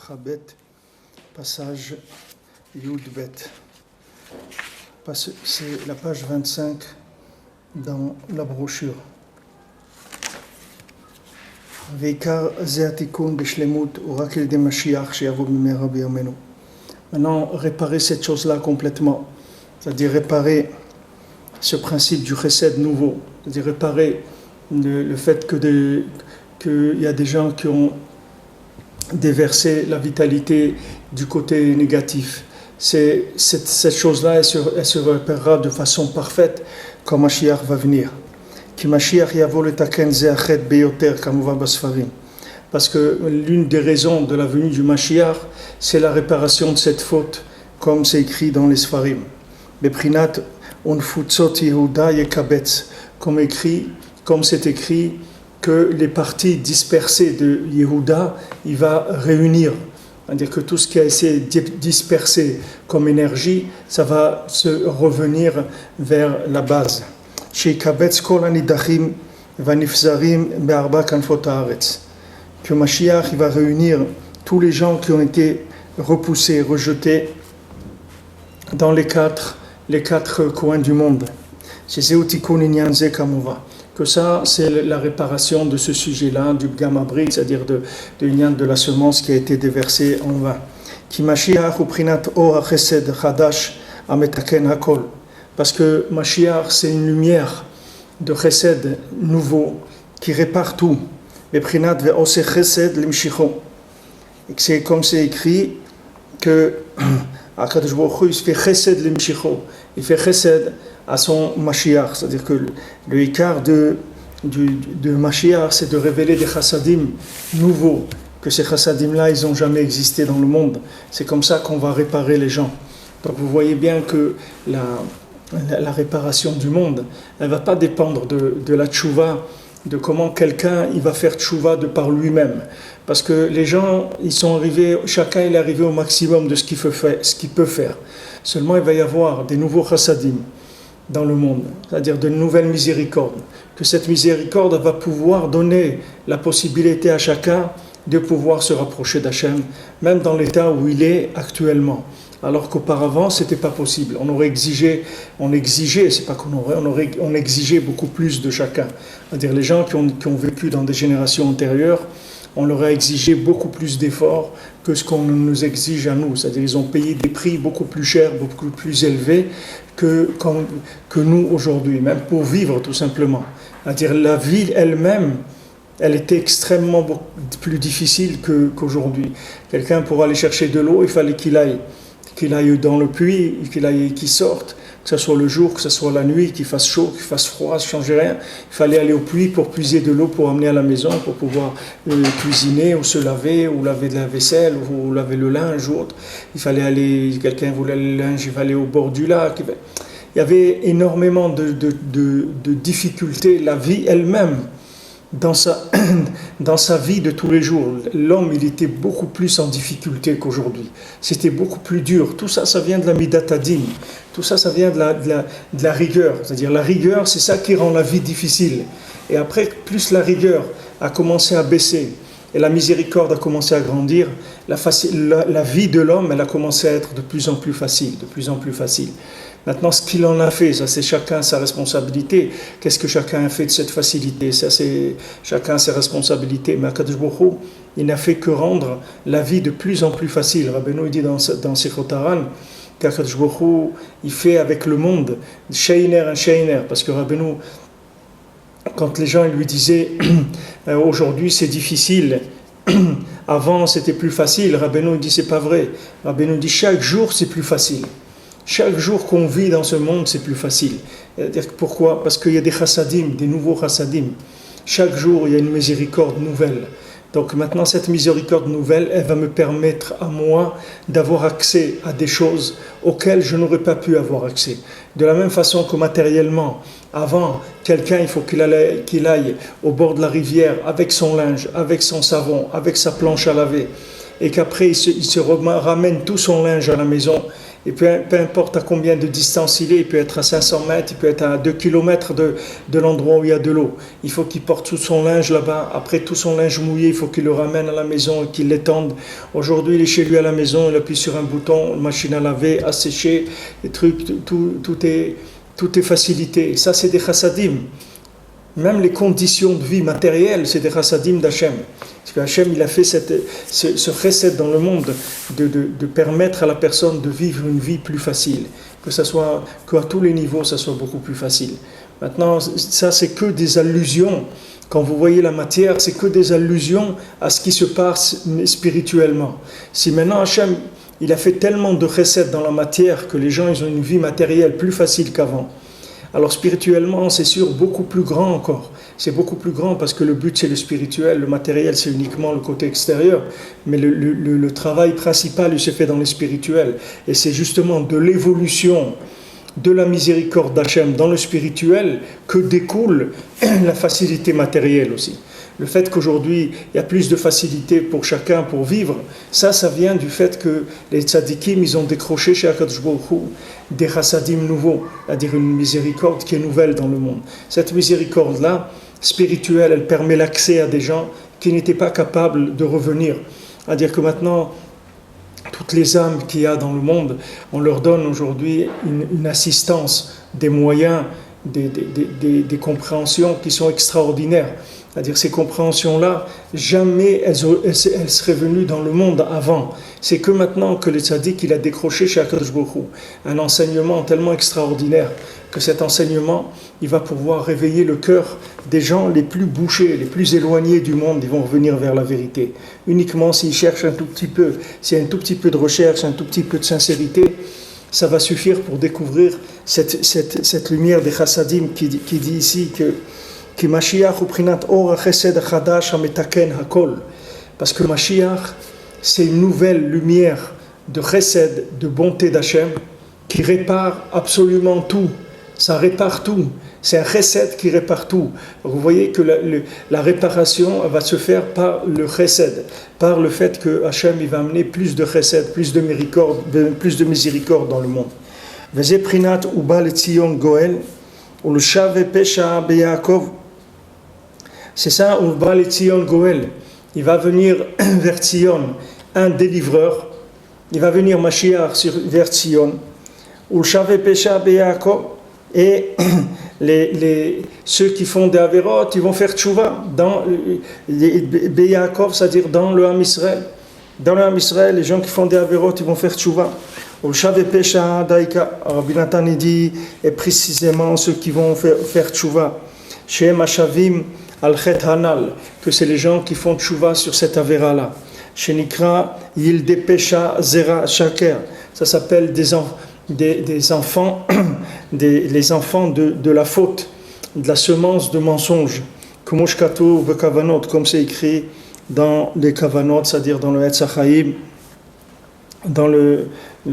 Chabet, passage Yud Bet. C'est la page 25 dans la brochure. Veikar ze atikun bishlemut urak el de Mashiach sheyavo b'meira b'yamenu. Maintenant, réparer cette chose-là complètement, c'est-à-dire réparer ce principe du chesed nouveau, c'est-à-dire réparer le fait qu'il y a des gens qui ont déversé la vitalité du côté négatif. Cette chose-là, elle se réparera de façon parfaite quand Mashiach va venir. Ki Mashiach yavo letaken ze achet beyoter kamuva basfarim. Parce que l'une des raisons de la venue du Mashiach, c'est la réparation de cette faute, comme c'est écrit dans les Sfarim. Beprinat unfutzot Yehuda yekabetz, comme c'est écrit que les parties dispersées de Yehuda, il va réunir. C'est-à-dire que tout ce qui a été dispersé comme énergie, ça va se revenir vers la base. Sheikabetz kol anidachim vanifzarim be'arba kanfot haaretz. Que Mashiach il va réunir tous les gens qui ont été repoussés, rejetés dans les quatre coins du monde. Que ça, c'est la réparation de ce sujet-là, du Gam Abrit, c'est-à-dire de la semence qui a été déversée en vain. Ki Mashiach uprinat or chesed chadash ametaken hakol. Parce que Mashiach, c'est une lumière de chesed nouveau qui répare tout. Et c'est comme c'est écrit que Akadosh Baruch Hu, il fait chesed lemshicho, il fait chesed à son Mashiach, c'est-à-dire que le ikar de Mashiach, c'est de révéler des chassadim nouveaux, que ces chassadim-là, ils n'ont jamais existé dans le monde. C'est comme ça qu'on va réparer les gens. Donc vous voyez bien que la réparation du monde, elle ne va pas dépendre de la tchouva, de comment quelqu'un il va faire tchouva de par lui-même. Parce que les gens, ils sont arrivés, chacun il est arrivé au maximum de ce qu'il peut faire. Seulement il va y avoir des nouveaux chassadim dans le monde, c'est-à-dire de nouvelles miséricordes. Que cette miséricorde va pouvoir donner la possibilité à chacun de pouvoir se rapprocher d'Hachem, même dans l'état où il est actuellement. Alors qu'auparavant, ce n'était pas possible. On exigeait beaucoup plus de chacun. C'est-à-dire les gens qui ont vécu dans des générations antérieures, on leur a exigé beaucoup plus d'efforts que ce qu'on nous exige à nous. C'est-à-dire ils ont payé des prix beaucoup plus chers, beaucoup plus élevés que nous aujourd'hui, même pour vivre tout simplement. C'est-à-dire la vie elle-même, elle était extrêmement plus difficile qu'aujourd'hui. Quelqu'un pour aller chercher de l'eau, il fallait qu'il aille dans le puits, qu'il sorte, que ce soit le jour, que ce soit la nuit, qu'il fasse chaud, qu'il fasse froid, ça ne changeait rien. Il fallait aller au puits pour puiser de l'eau pour amener à la maison, pour pouvoir cuisiner ou se laver, ou laver de la vaisselle, ou laver le linge ou autre. Il fallait aller, quelqu'un voulait le linge, il fallait aller au bord du lac. Il y avait énormément de difficultés. La vie elle-même, dans sa vie de tous les jours, l'homme il était beaucoup plus en difficulté qu'aujourd'hui. C'était beaucoup plus dur. Tout ça, ça vient de la midat hadin. Tout ça, ça vient de la rigueur. C'est-à-dire la rigueur, c'est ça qui rend la vie difficile. Et après, plus la rigueur a commencé à baisser et la miséricorde a commencé à grandir, la vie de l'homme, elle a commencé à être de plus en plus facile, de plus en plus facile. Maintenant, ce qu'il en a fait, ça c'est chacun sa responsabilité. Qu'est-ce que chacun a fait de cette facilité? Ça c'est chacun ses responsabilités. Mais Akadosh Baruch Hu, il n'a fait que rendre la vie de plus en plus facile. Rabbeinu dit dans Sichot Haran qu'Akadosh Baruch Hu, il fait avec le monde sheiner un sheiner, parce que Rabbeinu, quand les gens ils lui disaient aujourd'hui c'est difficile, avant c'était plus facile, Rabbeinu dit c'est pas vrai. Rabbeinu dit chaque jour c'est plus facile. Chaque jour qu'on vit dans ce monde, c'est plus facile. Pourquoi? Parce qu'il y a des chassadim, des nouveaux chassadim. Chaque jour, il y a une miséricorde nouvelle. Donc maintenant, cette miséricorde nouvelle, elle va me permettre à moi d'avoir accès à des choses auxquelles je n'aurais pas pu avoir accès. De la même façon que matériellement, avant, quelqu'un, il faut qu'il aille au bord de la rivière avec son linge, avec son savon, avec sa planche à laver, et qu'après, il se ramène tout son linge à la maison. Et peu importe à combien de distance il peut être à 500 mètres, il peut être à 2 kilomètres de l'endroit où il y a de l'eau. Il faut qu'il porte tout son linge là-bas. Après tout son linge mouillé, il faut qu'il le ramène à la maison et qu'il l'étende. Aujourd'hui, il est chez lui à la maison, il appuie sur un bouton, machine à laver, à sécher, les trucs, tout est facilité. Ça, c'est des chassadim. Même les conditions de vie matérielles, c'est des chassadim d'Hachem. Parce que Hachem, il a fait ce chesed dans le monde de permettre à la personne de vivre une vie plus facile. Qu'à tous les niveaux, ça soit beaucoup plus facile. Maintenant, ça, c'est que des allusions. Quand vous voyez la matière, c'est que des allusions à ce qui se passe spirituellement. Si maintenant Hachem, il a fait tellement de chesed dans la matière que les gens, ils ont une vie matérielle plus facile qu'avant. Alors spirituellement, c'est sûr, beaucoup plus grand encore. C'est beaucoup plus grand parce que le but, c'est le spirituel. Le matériel, c'est uniquement le côté extérieur. Mais le travail principal, il se fait dans le spirituel. Et c'est justement de l'évolution de la miséricorde d'Hachem dans le spirituel que découle la facilité matérielle aussi. Le fait qu'aujourd'hui, il y a plus de facilité pour chacun pour vivre, ça vient du fait que les tzadikim, ils ont décroché chez Akadosh Baruch Hu des chassadim nouveaux, c'est-à-dire une miséricorde qui est nouvelle dans le monde. Cette miséricorde-là, spirituelle, elle permet l'accès à des gens qui n'étaient pas capables de revenir. C'est-à-dire que maintenant, toutes les âmes qu'il y a dans le monde, on leur donne aujourd'hui une assistance, des moyens, des compréhensions qui sont extraordinaires. C'est-à-dire ces compréhensions-là, jamais elles seraient venues dans le monde avant. C'est que maintenant que le tzaddik, il a décroché chez Akadosh Baruch Hu un enseignement tellement extraordinaire que cet enseignement, il va pouvoir réveiller le cœur des gens les plus bouchés, les plus éloignés du monde, ils vont revenir vers la vérité. Uniquement s'ils cherchent un tout petit peu, s'il y a un tout petit peu de recherche, un tout petit peu de sincérité, ça va suffire pour découvrir cette lumière des chassadim qui dit ici que Mashiach uprinat or chesed chadash hametaken hakol, parce que Mashiach, c'est une nouvelle lumière de chesed, de bonté d'Hachem, qui répare absolument tout. Ça répare tout. C'est un chesed qui répare tout. Vous voyez que la réparation va se faire par le chesed, par le fait que Hachem il va amener plus de chesed, plus de miséricorde dans le monde. Veze prinat uba letzion goel ulshave pesha beyaakov. C'est ça, uba letzion goel. Il va venir vers Tzion, un délivreur. Il va venir Mashiach vers Tzion. Ulshave pesha beyaakov. Et ceux qui font des avérotes, ils vont faire tchouva dans Beyakov, c'est-à-dire dans le Ham Israël. Dans le Ham Israël, les gens qui font des avérotes, ils vont faire tchouva. Ulshave pesha daika, Rabbi Nathan dit, et précisément ceux qui vont faire tchouva. Shem Hashavim al chet hanal, que c'est les gens qui font tchouva sur cette avéra-là. Shenikra yilde pesha zera shaker, ça s'appelle des enfants, les enfants de la faute, de la semence de mensonge, comme c'est écrit dans les kavanot, c'est-à-dire dans le Etz HaChaim, dans le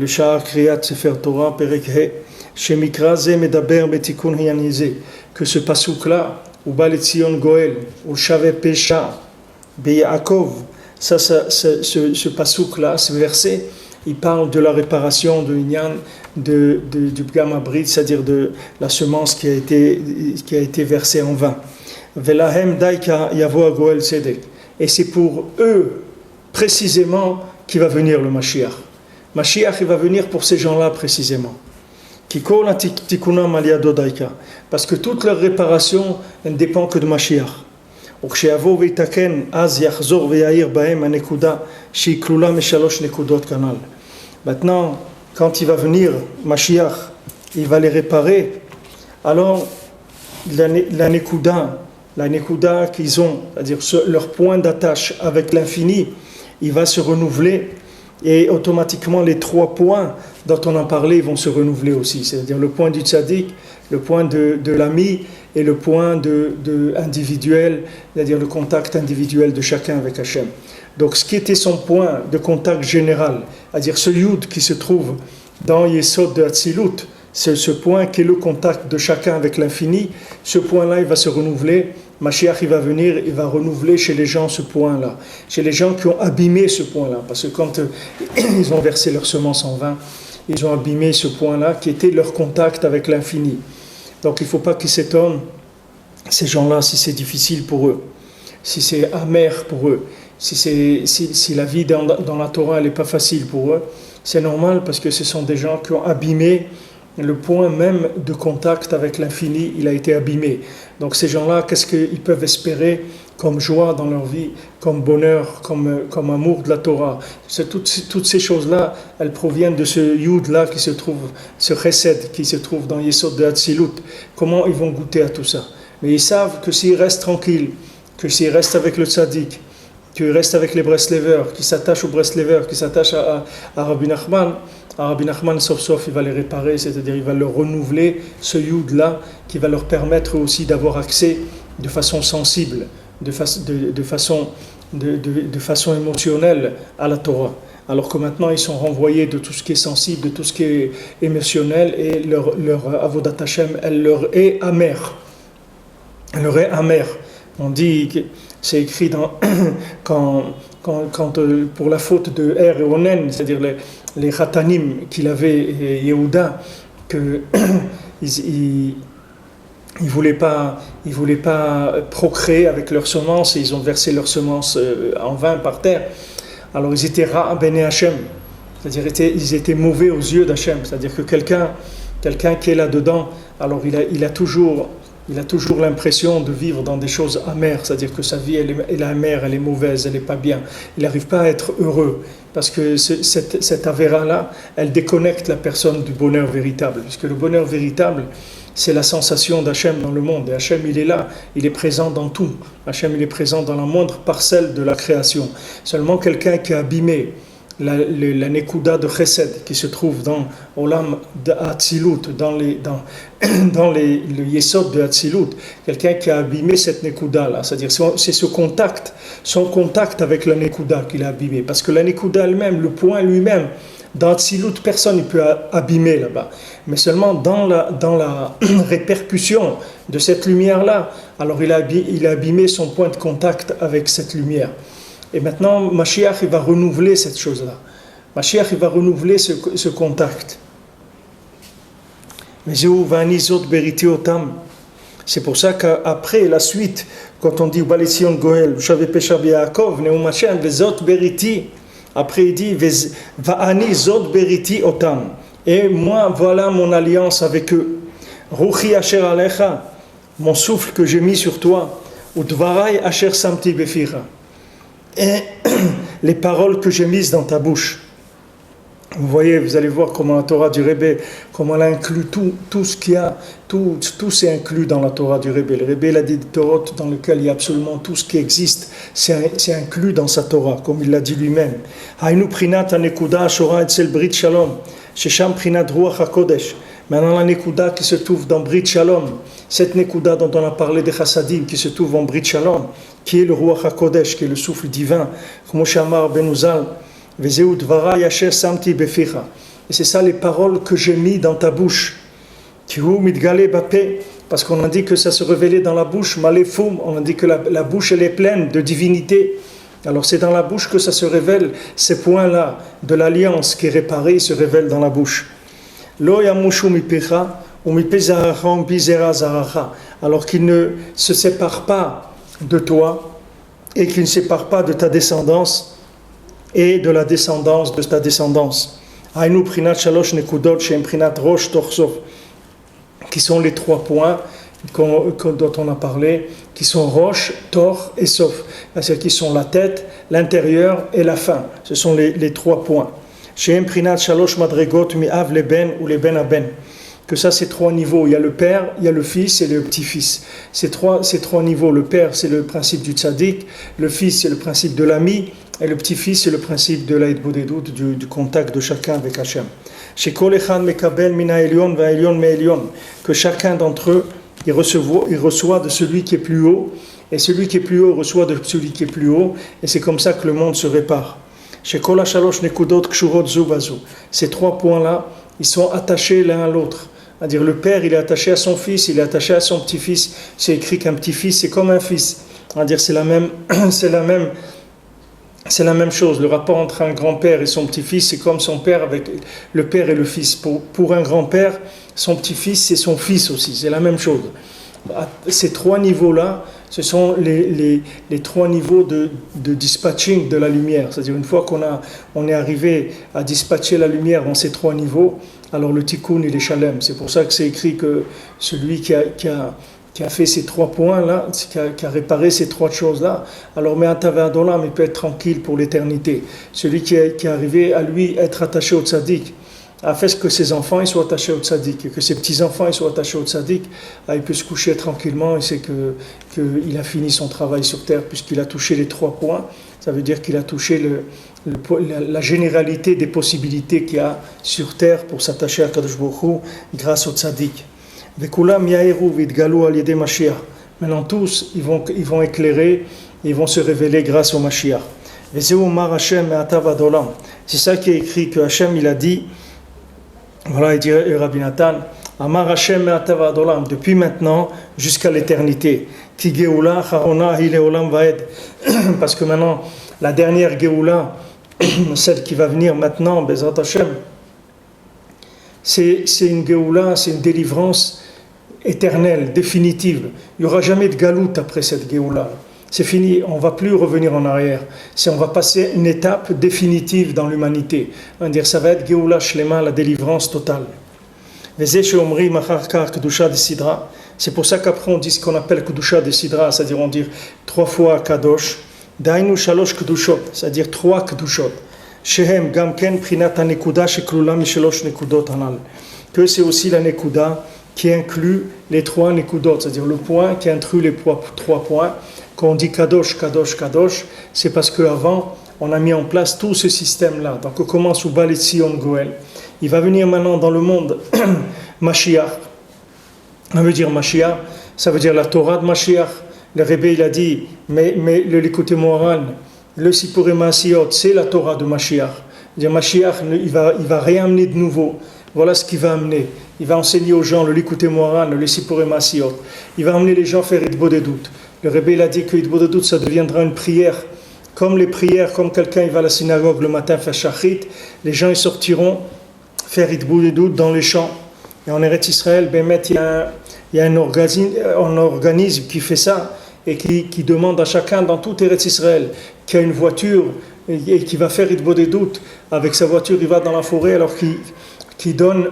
Sha'ar Kriyat Sefer Torah, Perek He, Shemikra Ze Medaber Betikun Hiyanize, que ce pasuk-là, Uba Letzion Goel, Ulshave Pesha, Beyaakov, ce pasuk-là, ce verset, il parle de la réparation de l'Inyan, du Pgam Abrit, c'est-à-dire de la semence qui a été versée en vain. Velahem daika yavo goel sedek. Et c'est pour eux, précisément, qu'il va venir le Mashiach. Mashiach, il va venir pour ces gens-là, précisément. Kikol tikunam aliado daika. Parce que toute leur réparation ne dépend que de Mashiach. וכשיבוא ויתקן, אז יחזור ויעיר בהם הנקודה שהיא כלולה משלוש נקודות כנ"ל. Maintenant, quand il va venir, Mashiach, il va les réparer, alors la nekuda qu'ils ont, c'est-à-dire leur point d'attache avec l'infini, il va se renouveler et automatiquement les 3 points dont on a parlé vont se renouveler aussi, c'est-à-dire le point du tzaddik, le point de l'ami et le point individuel, c'est-à-dire le contact individuel de chacun avec Hachem. Donc ce qui était son point de contact général, c'est-à-dire ce yud qui se trouve dans Yesod de Hatzilut, c'est ce point qui est le contact de chacun avec l'infini, ce point-là il va se renouveler, Mashiach il va venir, il va renouveler chez les gens ce point-là, chez les gens qui ont abîmé ce point-là, parce que quand ils ont versé leur semence en vain, ils ont abîmé ce point-là qui était leur contact avec l'infini. Donc il ne faut pas qu'ils s'étonnent, ces gens-là, si c'est difficile pour eux, si c'est amer pour eux, si la vie dans la Torah n'est pas facile pour eux. C'est normal parce que ce sont des gens qui ont abîmé le point même de contact avec l'infini, il a été abîmé. Donc ces gens-là, qu'est-ce qu'ils peuvent espérer comme joie dans leur vie, comme bonheur, comme amour de la Torah? Toutes ces choses-là, elles proviennent de ce Yud-là qui se trouve, ce Chesed qui se trouve dans Yesod de Hatzilut. Comment ils vont goûter à tout ça? Mais ils savent que s'ils restent tranquilles, que s'ils restent avec le Tzaddik, qu'ils restent avec les Breslevers, qui s'attachent aux Breslevers, qui s'attachent à Rabbi Nachman, Rabbi Nachman, sauf, il va les réparer, c'est-à-dire il va leur renouveler ce Yud-là, qui va leur permettre aussi d'avoir accès de façon sensible, de façon émotionnelle à la Torah. Alors que maintenant, ils sont renvoyés de tout ce qui est sensible, de tout ce qui est émotionnel, et leur Avodat Hashem, elle leur est amère. Elle leur est amère. On dit que c'est écrit quand pour la faute de Er et Onen, c'est-à-dire les Khatanim qu'il avait, Yehuda, qu'ils ne voulaient pas procréer avec leur semence, et ils ont versé leur semence en vain par terre. Alors ils étaient Ra' Bene Hashem, c'est-à-dire ils étaient mauvais aux yeux d'Hachem, c'est-à-dire que quelqu'un qui est là-dedans, alors il a toujours l'impression de vivre dans des choses amères, c'est-à-dire que sa vie elle est amère, elle est mauvaise, elle n'est pas bien. Il n'arrive pas à être heureux, parce que cette avéra-là, elle déconnecte la personne du bonheur véritable. Puisque le bonheur véritable, c'est la sensation d'Hachem dans le monde. Et Hachem, il est là, il est présent dans tout. Hachem, il est présent dans la moindre parcelle de la création. Seulement quelqu'un qui a abîmé la Nekuda de Chesed qui se trouve dans Olam de Hatzilut, dans le Yesod de Hatzilut, quelqu'un qui a abîmé cette Nekuda là, c'est-à-dire c'est son contact avec la Nekuda qu'il a abîmé, parce que la Nekuda elle-même, le point lui-même, dans Hatzilut, personne ne peut abîmer là-bas, mais seulement dans la répercussion de cette lumière-là, alors il a abîmé son point de contact avec cette lumière. Et maintenant, Mashiach, il va renouveler cette chose-là. Mashiach, il va renouveler ce contact. C'est pour ça qu'après, la suite, quand on dit Balition Goel, Shavé Pesha Biakov, Neumachem, Vezot Beriti, après il dit Va'ani Zot Beriti Otam. Et moi, voilà mon alliance avec eux. Ruchi Asher Alecha, mon souffle que j'ai mis sur toi. Udvarai Asher Samti Befira. Et les paroles que j'ai mises dans ta bouche. Vous voyez, vous allez voir comment la Torah du Rebbe, comment elle inclut tout ce qu'il y a, tout c'est inclus dans la Torah du Rebbe. Le Rebbe, il a dit des Torah dans lesquelles il y a absolument tout ce qui existe, c'est inclus dans sa Torah, comme il l'a dit lui-même. Hainu prinat hanekuda ashora etzel brit shalom, shesham prinat ruach hakodesh. Maintenant, la Nekuda qui se trouve dans Brit Shalom, cette Nekuda dont on a parlé des Chassadim, qui se trouve en Brit Shalom, qui est le Ruach HaKodesh, qui est le souffle divin, comme Shamar Ben Uzal, Vezeu Dvara Yasher Samti Beficha. Et c'est ça les paroles que j'ai mis dans ta bouche. Tihu Midgale Bapé, parce qu'on a dit que ça se révélait dans la bouche, Maléfoum, on a dit que la bouche elle est pleine de divinité. Alors c'est dans la bouche que ça se révèle, ces points-là de l'alliance qui est réparée se révèlent dans la bouche. Alors qu'il ne se sépare pas de toi et qu'il ne sépare pas de ta descendance et de la descendance de ta descendance. Qui sont les trois points dont on a parlé, qui sont Rosh, Tor et Sof. C'est-à-dire qui sont la tête, l'intérieur et la fin. Ce sont les trois points. Que ça c'est trois niveaux, il y a le père, il y a le fils et le petit-fils. Ces trois niveaux, le père c'est le principe du tzaddik, le fils c'est le principe de l'ami et le petit-fils c'est le principe de l'Aïd-Bodedut, du contact de chacun avec Hachem. Que chacun d'entre eux il reçoit de celui qui est plus haut, et celui qui est plus haut reçoit de celui qui est plus haut, et c'est comme ça que le monde se répare. Ces trois points-là, ils sont attachés l'un à l'autre. C'est-à-dire le père, il est attaché à son fils, il est attaché à son petit-fils. C'est écrit qu'un petit-fils, c'est comme un fils. C'est-à-dire c'est c'est la même chose. Le rapport entre un grand-père et son petit-fils, c'est comme son père avec le père et le fils. Pour un grand-père, son petit-fils, c'est son fils aussi. C'est la même chose. Ces trois niveaux-là, ce sont les trois niveaux de dispatching de la lumière. C'est-à-dire, une fois on est arrivé à dispatcher la lumière dans ces trois niveaux, alors le tikkun, il est shalem. C'est pour ça que c'est écrit que celui qui a fait ces trois points-là, qui a réparé ces trois choses-là, alors Me'atav il peut être tranquille pour l'éternité. Celui qui est arrivé à lui être attaché au tzaddik, a fait que ses enfants ils soient attachés au tzaddik, et que ses petits-enfants ils soient attachés au tzaddik, il peut se coucher tranquillement, et c'est qu'il a fini son travail sur terre, puisqu'il a touché les trois points. Ça veut dire qu'il a touché la généralité des possibilités qu'il y a sur terre pour s'attacher à Kadosh Baruch Hu grâce au tzaddik. Maintenant tous, ils vont éclairer, ils vont se révéler grâce au Mashiach. C'est ça qui est écrit, que Hachem il a dit, voilà, il dit Rabbi Nathan, Amar Hachem me'atav adolam, depuis maintenant jusqu'à l'éternité. Ki geoula charona hi leolam vaed. Parce que maintenant, la dernière geoula, celle qui va venir maintenant, Bezrat Hachem, c'est une geoula, c'est une délivrance éternelle, définitive. Il n'y aura jamais de galout après cette geoula. C'est fini, on ne va plus revenir en arrière. On va passer une étape définitive dans l'humanité. On va dire, ça va être Geoula Shlema, la délivrance totale. C'est pour ça qu'après on dit ce qu'on appelle Kedusha de Sidra, c'est-à-dire on dit trois fois Kadosh, Dainu Shalosh Kedushot, c'est-à-dire trois Kedushot. Shehem Gamken Prinat Nekuda Sheklula Mishelosh Nekudot Hanal. Que c'est aussi la Nekuda qui inclut les trois Nekudot, c'est-à-dire le point qui inclut les trois points. Quand on dit Kadosh, Kadosh, Kadosh, c'est parce qu'avant, on a mis en place tout ce système-là. Donc on commence au Bal Tzion Goel. Il va venir maintenant dans le monde Mashiach. Ça veut dire Mashiach, ça veut dire la Torah de Mashiach. Le Rebbe, il a dit, mais le Likutei Moharan, le Sipurei Maasiyot, c'est la Torah de Mashiach. C'est-à-dire Mashiach, il va rien amener de nouveau. Voilà ce qu'il va amener. Il va enseigner aux gens le Likutei Moharan, le Sipurei Maasiyot. Il va amener les gens à faire Hitbodedut. Le Rebbe il a dit que Hitbodedut, ça deviendra une prière. Comme les prières, comme quelqu'un il va à la synagogue le matin faire shachrit, les gens ils sortiront faire Hitbodedut dans les champs. Et en Eretz Israël, il y a un organisme qui fait ça et qui demande à chacun dans tout Eretz Israël qui a une voiture et qui va faire Hitbodedut. Avec sa voiture, il va dans la forêt alors qui donne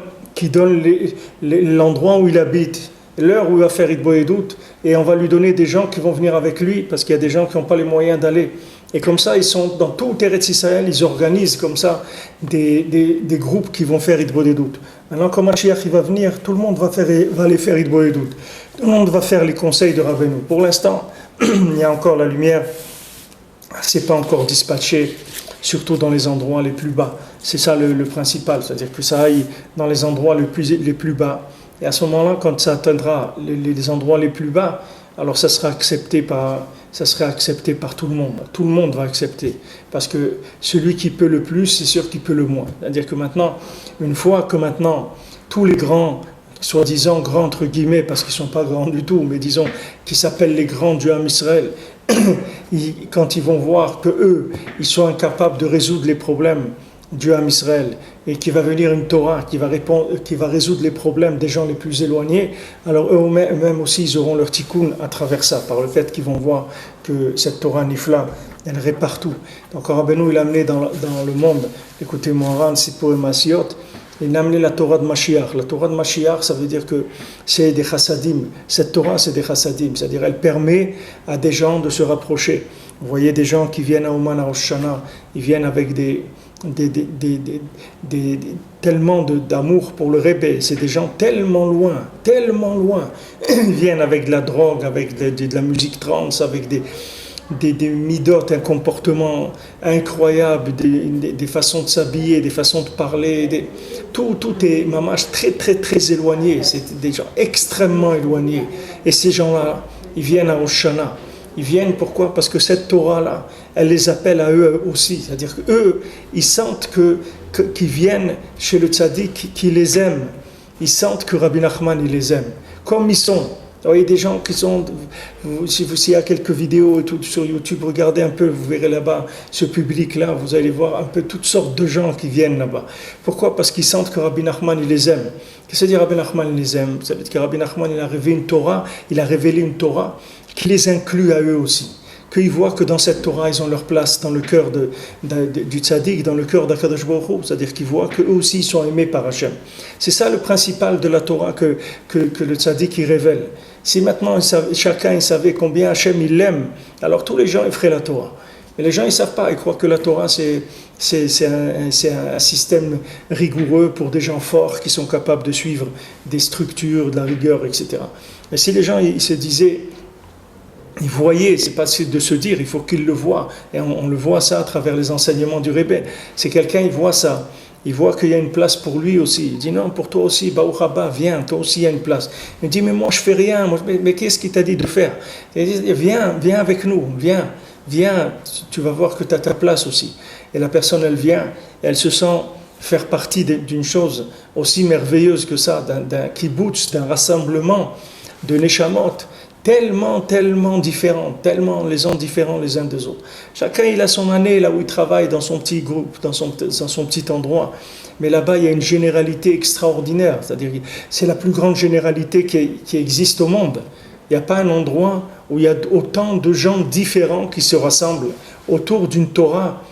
l'endroit où il habite, l'heure où il va faire Hitbodedut, et on va lui donner des gens qui vont venir avec lui, parce qu'il y a des gens qui n'ont pas les moyens d'aller. Et comme ça, ils sont dans tout Eretz Israël, ils organisent comme ça des groupes qui vont faire Hitbodedut. Maintenant, quand Mashiach il va venir, tout le monde va aller faire Hitbodedut. Tout le monde va faire les conseils de Rabbeinu. Pour l'instant, il y a encore la lumière, c'est pas encore dispatché, surtout dans les endroits les plus bas. C'est ça le principal, c'est-à-dire que ça aille dans les endroits les plus bas. Et à ce moment-là, quand ça atteindra les endroits les plus bas, alors ça sera accepté par tout le monde. Tout le monde va accepter. Parce que celui qui peut le plus, c'est sûr qu'il peut le moins. C'est-à-dire que maintenant, une fois que maintenant, tous les grands, soi-disant grands entre guillemets, parce qu'ils ne sont pas grands du tout, mais disons, qui s'appellent les grands du Ham Israël, quand ils vont voir que eux, ils sont incapables de résoudre les problèmes du Ham Israël, et qu'il va venir une Torah qui va résoudre les problèmes des gens les plus éloignés, alors eux-mêmes aussi ils auront leur tikkun à travers ça, par le fait qu'ils vont voir que cette Torah Nifla, elle répare tout. Donc Rabbeinu il a amené dans le monde, écoutez Moharan, Sipurei Maasiyot, il a amené la Torah de Mashiach. La Torah de Mashiach, ça veut dire que c'est des chassadim. Cette Torah, c'est des chassadim, c'est-à-dire elle permet à des gens de se rapprocher. Vous voyez des gens qui viennent à Ouman à Rosh Hashanah, ils viennent avec tellement d'amour pour le Rebbe, c'est des gens tellement loin, ils viennent avec de la drogue, avec de la musique trance, avec des midotes, un comportement incroyable, des façons de s'habiller, des façons de parler, tout est mamash très très très éloigné, c'est des gens extrêmement éloignés, et ces gens-là, ils viennent à Rosh Hashanah. Ils viennent pourquoi? Parce que cette Torah-là, elle les appelle à eux aussi. C'est-à-dire qu'eux, ils sentent qu'ils viennent chez le tzaddik qui les aime. Ils sentent que Rabbi Nachman, il les aime. Comme ils sont Vous voyez des gens qui sont, s'il y a quelques vidéos et tout sur YouTube, regardez un peu, vous verrez là-bas ce public-là, vous allez voir un peu toutes sortes de gens qui viennent là-bas. Pourquoi? Parce qu'ils sentent que Rabbi Nachman, il les aime. Qu'est-ce que ça veut dire Rabbi Nachman, il les aime? Ça veut dire que Rabbi Nachman, il a révélé une Torah qui les inclut à eux aussi. Qu'ils voient que dans cette Torah, ils ont leur place dans le cœur du tzaddik, dans le cœur d'Akadosh Baruch Hu. C'est-à-dire qu'ils voient qu'eux aussi, ils sont aimés par Hachem. C'est ça le principal de la Torah que le tzaddik il révèle. Si maintenant chacun il savait combien Hachem il l'aime, alors tous les gens ils feraient la Torah. Mais les gens ils ne savent pas, ils croient que la Torah c'est un système rigoureux pour des gens forts qui sont capables de suivre des structures, de la rigueur, etc. Mais si les gens ils se disaient, ils voyaient, c'est pas de se dire, il faut qu'ils le voient. Et on le voit ça à travers les enseignements du Rebbe. C'est quelqu'un, il voit ça. Il voit qu'il y a une place pour lui aussi. Il dit non, pour toi aussi, Baruch Haba, viens, toi aussi il y a une place. Il dit mais moi je fais rien, mais qu'est-ce qu'il t'a dit de faire? Il dit viens avec nous, viens, tu vas voir que tu as ta place aussi. Et la personne elle vient, elle se sent faire partie d'une chose aussi merveilleuse que ça, d'un kibbutz, d'un rassemblement de neshamot, tellement différents, tellement les uns différents les uns des autres. Chacun il a son année là où il travaille dans son petit groupe, dans son petit endroit. Mais là-bas il y a une généralité extraordinaire, c'est-à-dire c'est la plus grande généralité qui existe au monde. Il n'y a pas un endroit où il y a autant de gens différents qui se rassemblent autour d'une Torah,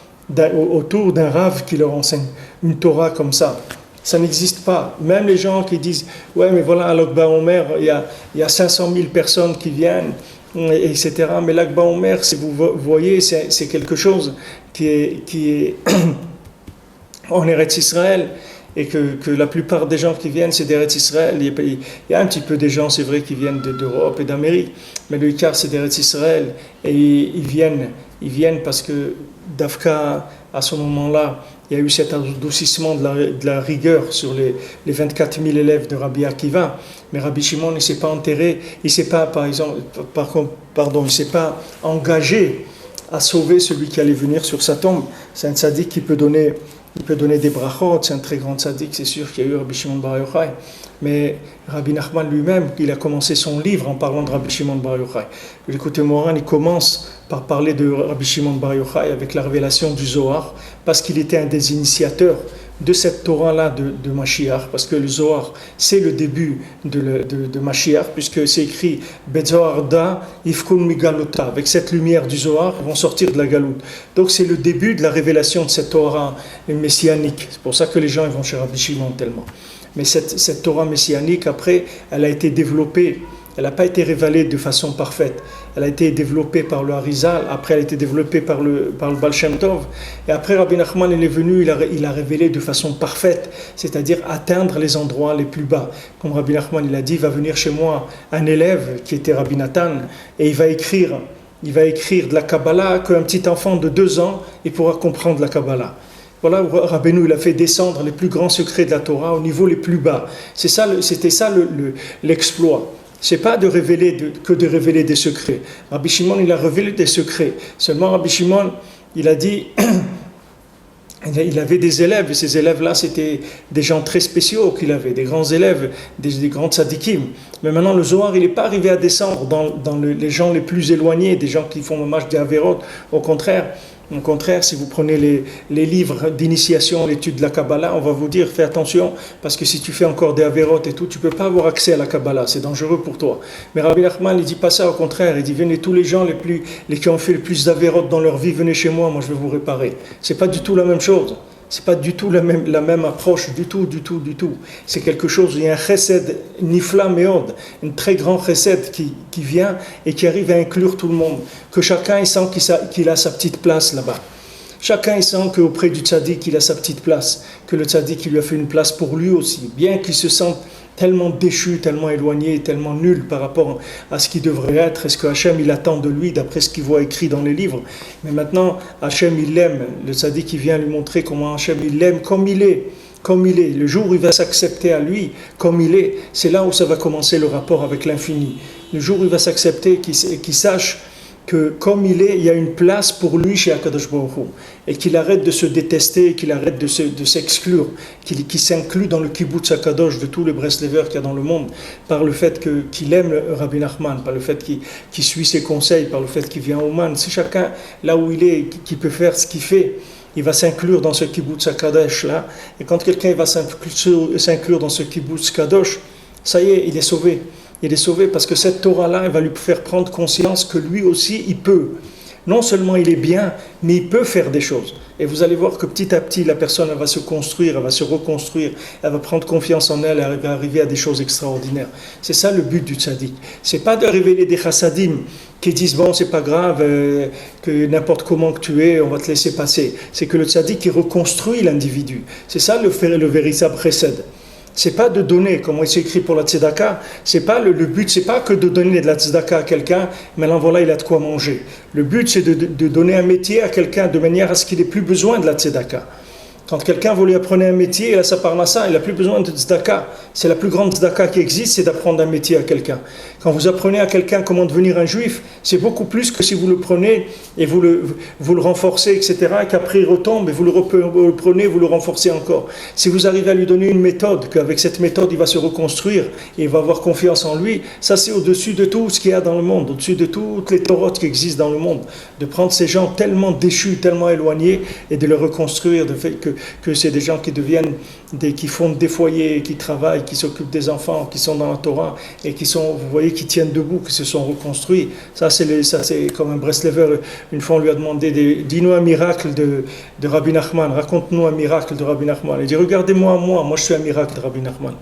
autour d'un Rav qui leur enseigne une Torah comme ça. Ça n'existe pas. Même les gens qui disent « Ouais, mais voilà, à l'Akba Omer, il y a 500 000 personnes qui viennent, etc. » Mais l'Akba Omer, si vous voyez, c'est quelque chose qui est en Eretz Israël, et que la plupart des gens qui viennent, c'est d'Eretz Israël. Il y a un petit peu des gens, c'est vrai, qui viennent d'Europe et d'Amérique, mais le quart, c'est d'Eretz Israël. Et ils viennent parce que Dafka, à ce moment-là, il y a eu cet adoucissement de la rigueur sur les 24 000 élèves de Rabbi Akiva. Mais Rabbi Shimon, il ne s'est pas enterré, il ne s'est pas, il s'est pas engagé à sauver celui qui allait venir sur sa tombe. C'est un tzaddik qui peut donner des brachot, c'est un très grand tzaddik, c'est sûr qu'il y a eu Rabbi Shimon Bar Yochai. Mais Rabbi Nachman lui-même, il a commencé son livre en parlant de Rabbi Shimon Bar Yochai. L'écoutez Moran, il commence par parler de Rabbi Shimon Bar Yochai avec la révélation du Zohar, parce qu'il était un des initiateurs de cette Torah-là de Mashiach, parce que le Zohar, c'est le début de Mashiach, puisque c'est écrit Bezohar da ifkun migalota, avec cette lumière du Zohar, ils vont sortir de la galoute. Donc c'est le début de la révélation de cette Torah messianique. C'est pour ça que les gens ils vont chez Rabbi Shimon tellement. Mais cette Torah messianique, après, elle a été développée. Elle n'a pas été révélée de façon parfaite. Elle a été développée par le Harizal, après elle a été développée par le Baal Shem Tov. Et après Rabbi Nachman, il est venu, il a révélé de façon parfaite, c'est-à-dire atteindre les endroits les plus bas. Comme Rabbi Nachman, il a dit, va venir chez moi un élève qui était Rabbi Nathan, et il va écrire de la Kabbalah qu'un petit enfant de 2 ans, il pourra comprendre la Kabbalah. Voilà où Rabbeinu il a fait descendre les plus grands secrets de la Torah au niveau les plus bas. C'était ça l'exploit. C'est pas de révéler des secrets. Rabbi Shimon il a révélé des secrets. Seulement Rabbi Shimon il a dit il avait des élèves et ces élèves-là c'était des gens très spéciaux qu'il avait, des grands élèves, des grands tzadikim. Mais maintenant le Zohar il n'est pas arrivé à descendre dans les gens les plus éloignés, des gens qui font le match des Averot. Au contraire, si vous prenez les livres d'initiation, l'étude de la Kabbalah, on va vous dire, fais attention, parce que si tu fais encore des Averot et tout, tu ne peux pas avoir accès à la Kabbalah, c'est dangereux pour toi. Mais Rabbi Nachman, il ne dit pas ça, au contraire, il dit, venez tous les gens qui ont fait le plus d'Averot dans leur vie, venez chez moi, moi je vais vous réparer. Ce n'est pas du tout la même chose. C'est pas du tout la même approche, du tout. C'est quelque chose, il y a un chesed nifla meod, un très grand chesed qui vient et qui arrive à inclure tout le monde. Que chacun il sent qu'il a sa petite place là-bas. Chacun il sent qu'auprès du tzaddik il a sa petite place, que le tzaddik il lui a fait une place pour lui aussi, bien qu'il se sente tellement déchu, tellement éloigné, tellement nul par rapport à ce qu'il devrait être, et ce que Hachem il attend de lui d'après ce qu'il voit écrit dans les livres. Mais maintenant, Hachem il l'aime, le tzaddik qui vient lui montrer comment Hachem il l'aime comme il est. Le jour où il va s'accepter à lui comme il est, c'est là où ça va commencer le rapport avec l'infini. Le jour où il va s'accepter, qu'il sache que comme il est, il y a une place pour lui chez Akadosh Baruch Hu, et qu'il arrête de se détester, qu'il arrête de s'exclure, qu'il s'inclut dans le kibbutz Akadosh de tous les Breslevers qu'il y a dans le monde, par le fait qu'il aime Rabbi Nachman, par le fait qu'il suit ses conseils, par le fait qu'il vient au Man. Si chacun, là où il est, qui peut faire ce qu'il fait, il va s'inclure dans ce kibbutz Kadosh là, et quand quelqu'un va s'inclure dans ce kibbutz Kadosh, ça y est, il est sauvé. Il est sauvé parce que cette Torah-là, elle va lui faire prendre conscience que lui aussi, il peut. Non seulement il est bien, mais il peut faire des choses. Et vous allez voir que petit à petit, la personne elle va se construire, elle va se reconstruire, elle va prendre confiance en elle, elle va arriver à des choses extraordinaires. C'est ça le but du tzaddik. C'est pas de révéler des chassadim qui disent bon, c'est pas grave, que n'importe comment que tu es, on va te laisser passer. C'est que le tzaddik, il reconstruit l'individu. C'est ça le véritable chesed. C'est pas de donner, comme c'est écrit pour la tzedaka, c'est pas le but, c'est pas que de donner de la tzedaka à quelqu'un, mais là voilà, il a de quoi manger. Le but, c'est de donner un métier à quelqu'un de manière à ce qu'il n'ait plus besoin de la tzedaka. Quand quelqu'un vous lui apprenez un métier, il a sa parnassa, il n'a plus besoin de tzedaka. C'est la plus grande tzedaka qui existe, c'est d'apprendre un métier à quelqu'un. Quand vous apprenez à quelqu'un comment devenir un juif, c'est beaucoup plus que si vous le prenez et vous le renforcez, etc., et qu'après il retombe, et vous le prenez, vous le renforcez encore. Si vous arrivez à lui donner une méthode, qu'avec cette méthode il va se reconstruire, et il va avoir confiance en lui, ça c'est au-dessus de tout ce qu'il y a dans le monde, au-dessus de toutes les torotes qui existent dans le monde, de prendre ces gens tellement déchus, tellement éloignés, et de les reconstruire, de fait que c'est des gens qui deviennent, qui fondent des foyers, qui travaillent, qui s'occupent des enfants, qui sont dans la Torah, et qui sont, vous voyez, qui tiennent debout, qui se sont reconstruits. Ça c'est comme un Breslever. Une fois on lui a demandé, dis-nous un miracle de Rabbi Nachman, raconte-nous un miracle de Rabbi Nachman. Il dit, regardez-moi, moi je suis un miracle de Rabbi Nachman.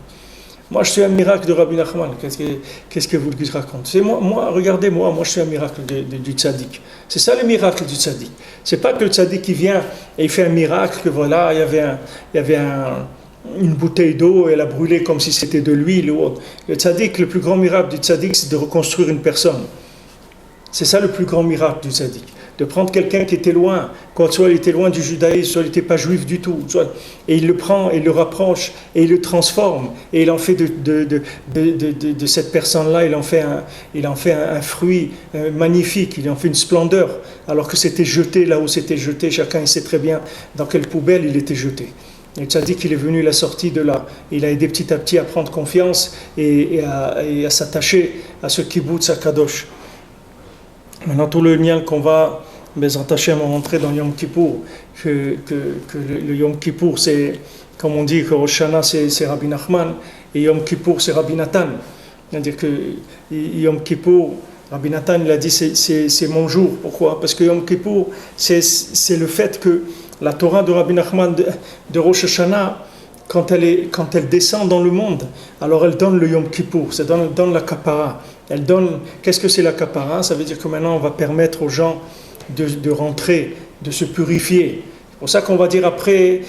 Moi je suis un miracle de Rabbi Nachman. Qu'est-ce que vous lui racontez? C'est moi, regardez-moi, moi je suis un miracle du tzaddik. C'est ça le miracle du tzaddik. C'est pas que le tzaddik qui vient et il fait un miracle, que voilà, il y avait une bouteille d'eau et elle a brûlé comme si c'était de l'huile ou autre. Le tzaddik, le plus grand miracle du tzaddik, c'est de reconstruire une personne. C'est ça le plus grand miracle du tzaddik. De prendre quelqu'un qui était loin, soit il était loin du judaïsme, soit il n'était pas juif du tout, et il le prend, et il le rapproche, et il le transforme, et il en fait de cette personne-là, il en fait un fruit magnifique, il en fait une splendeur, alors que c'était jeté là où c'était jeté, chacun il sait très bien dans quelle poubelle il était jeté. Et le tzaddik, il est venu, il a sorti de là. Il a aidé petit à petit à prendre confiance et à s'attacher à ce kibbutz Kadosh. Maintenant, tout le lien qu'on va, Bezrat Hashem, rentrer dans Yom Kippour, que le Yom Kippour, c'est, comme on dit, que Rosh Hashanah, c'est Rabbi Nachman, et Yom Kippour, c'est Rabbi Nathan. C'est-à-dire que Yom Kippour, Rabbi Nathan, il a dit, c'est mon jour. Pourquoi? Parce que Yom Kippour, c'est le fait que la Torah de Rabbi Nachman de Rosh Hashanah, quand elle descend dans le monde, alors elle donne le Yom Kippour, ça donne la kapara. Elle donne, qu'est-ce que c'est la kapara? Ça veut dire que maintenant on va permettre aux gens de rentrer, de se purifier. C'est pour ça qu'on va dire après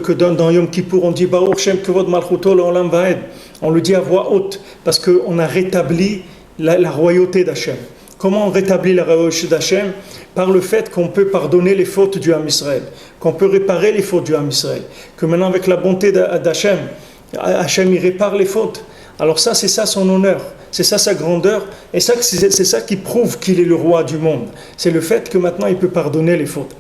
que dans Yom Kippour on dit Baruch Shem Kevod Malchuto Le'olam Va'ed. On le dit à voix haute parce qu'on a rétabli la royauté d'Hachem. Comment on rétablit la royauté d'Hachem? Par le fait qu'on peut pardonner les fautes du Ham Israël, qu'on peut réparer les fautes du Ham Israël, que maintenant avec la bonté d'Hachem, Hachem il répare les fautes. Alors ça, c'est ça son honneur, c'est ça sa grandeur, et ça, c'est ça qui prouve qu'il est le roi du monde. C'est le fait que maintenant il peut pardonner les fautes.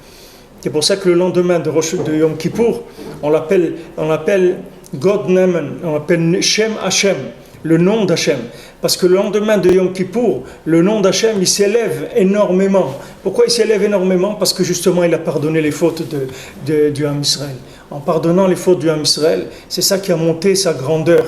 C'est pour ça que le lendemain de Yom Kippour, on l'appelle God Nemen, on l'appelle Shem Hachem, le nom d'Hachem. Parce que le lendemain de Yom Kippour, le nom d'Hachem, il s'élève énormément. Pourquoi il s'élève énormément? Parce que justement, il a pardonné les fautes du Ham Israël. En pardonnant les fautes du Ham Israël, c'est ça qui a monté sa grandeur.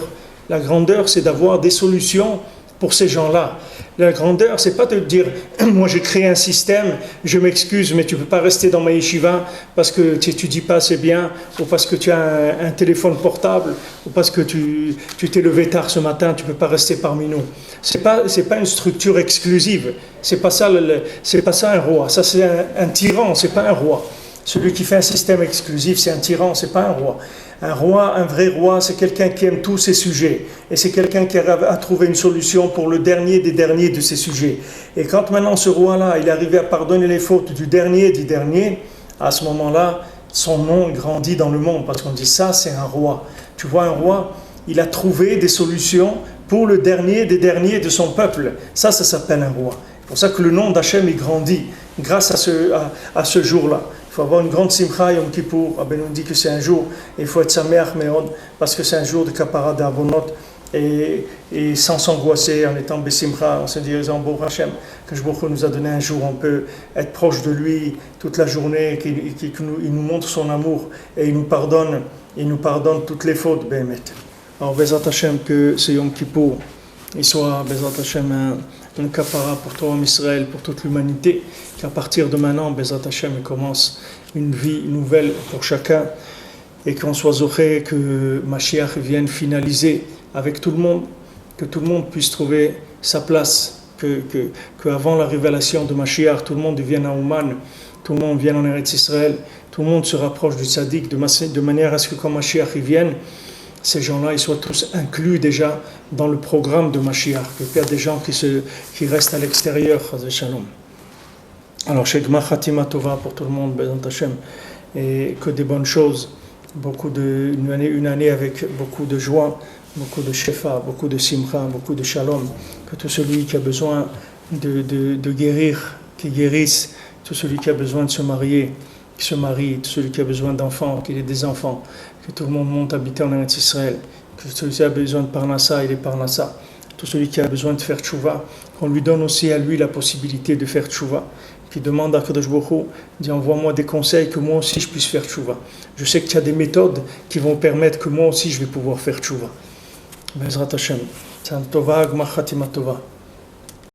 La grandeur, c'est d'avoir des solutions pour ces gens-là. La grandeur, c'est pas de dire, moi j'ai créé un système, je m'excuse, mais tu peux pas rester dans ma yeshiva parce que tu étudies pas assez bien, ou parce que tu as un téléphone portable, ou parce que tu t'es levé tard ce matin, tu peux pas rester parmi nous. C'est pas une structure exclusive. C'est pas ça un roi. Ça c'est un tyran, c'est pas un roi. Celui qui fait un système exclusif, c'est un tyran, c'est pas un roi. Un roi, un vrai roi, c'est quelqu'un qui aime tous ses sujets. Et c'est quelqu'un qui a trouvé une solution pour le dernier des derniers de ses sujets. Et quand maintenant ce roi-là, il est arrivé à pardonner les fautes du dernier des derniers, à ce moment-là, son nom grandit dans le monde. Parce qu'on dit ça, c'est un roi. Tu vois, un roi, il a trouvé des solutions pour le dernier des derniers de son peuple. Ça s'appelle un roi. pour ça que le nom d'Hachem il grandit grâce à ce jour-là. Il faut avoir une grande simcha Yom Kippour. Rabbi nous dit que c'est un jour, il faut être sameach meod, parce que c'est un jour de kapara d'avonot, et sans s'angoisser, en étant besimcha, en se disant Baruch Hashem, que Baruch Hu nous a donné un jour, on peut être proche de lui toute la journée, qu'il nous montre son amour, et il nous pardonne toutes les fautes, Béhémet. Alors, Bezat Hashem, que ce Yom Kippour, il soit, Bezat Hashem, un kapara pour toi, Israël, pour toute l'humanité, qu'à partir de maintenant, Bezat Hashem, il commence une vie nouvelle pour chacun, et qu'on soit zoché, que Mashiach vienne finaliser avec tout le monde, que tout le monde puisse trouver sa place, que avant la révélation de Mashiach, tout le monde vienne à Ouman, tout le monde vienne en Eretz Israël, tout le monde se rapproche du tzaddik de manière à ce que quand Mashiach y vienne, ces gens-là ils soient tous inclus déjà dans le programme de Mashiach, qu'il y a des gens qui restent à l'extérieur, Shalom. Alors, Shegma Khatima Tova pour tout le monde, Bezat Hashem, et que des bonnes choses, une année avec beaucoup de joie, beaucoup de shefa, beaucoup de simcha, beaucoup de shalom, que tout celui qui a besoin de guérir, qui guérisse, tout celui qui a besoin de se marier, qui se marie, tout celui qui a besoin d'enfants, qu'il ait des enfants, que tout le monde monte habiter en Eretz Israël, que celui qui a besoin de Parnassa, il est Parnassa, tout celui qui a besoin de faire tchouva, qu'on lui donne aussi à lui la possibilité de faire tchouva, qui demande à Kadosh Baruch Hu, dit envoie-moi des conseils que moi aussi je puisse faire tchouva. Je sais qu'il y a des méthodes qui vont permettre que moi aussi je vais pouvoir faire tchouva. Bezrat Hashem. Tova, Gmar Khatima Tova.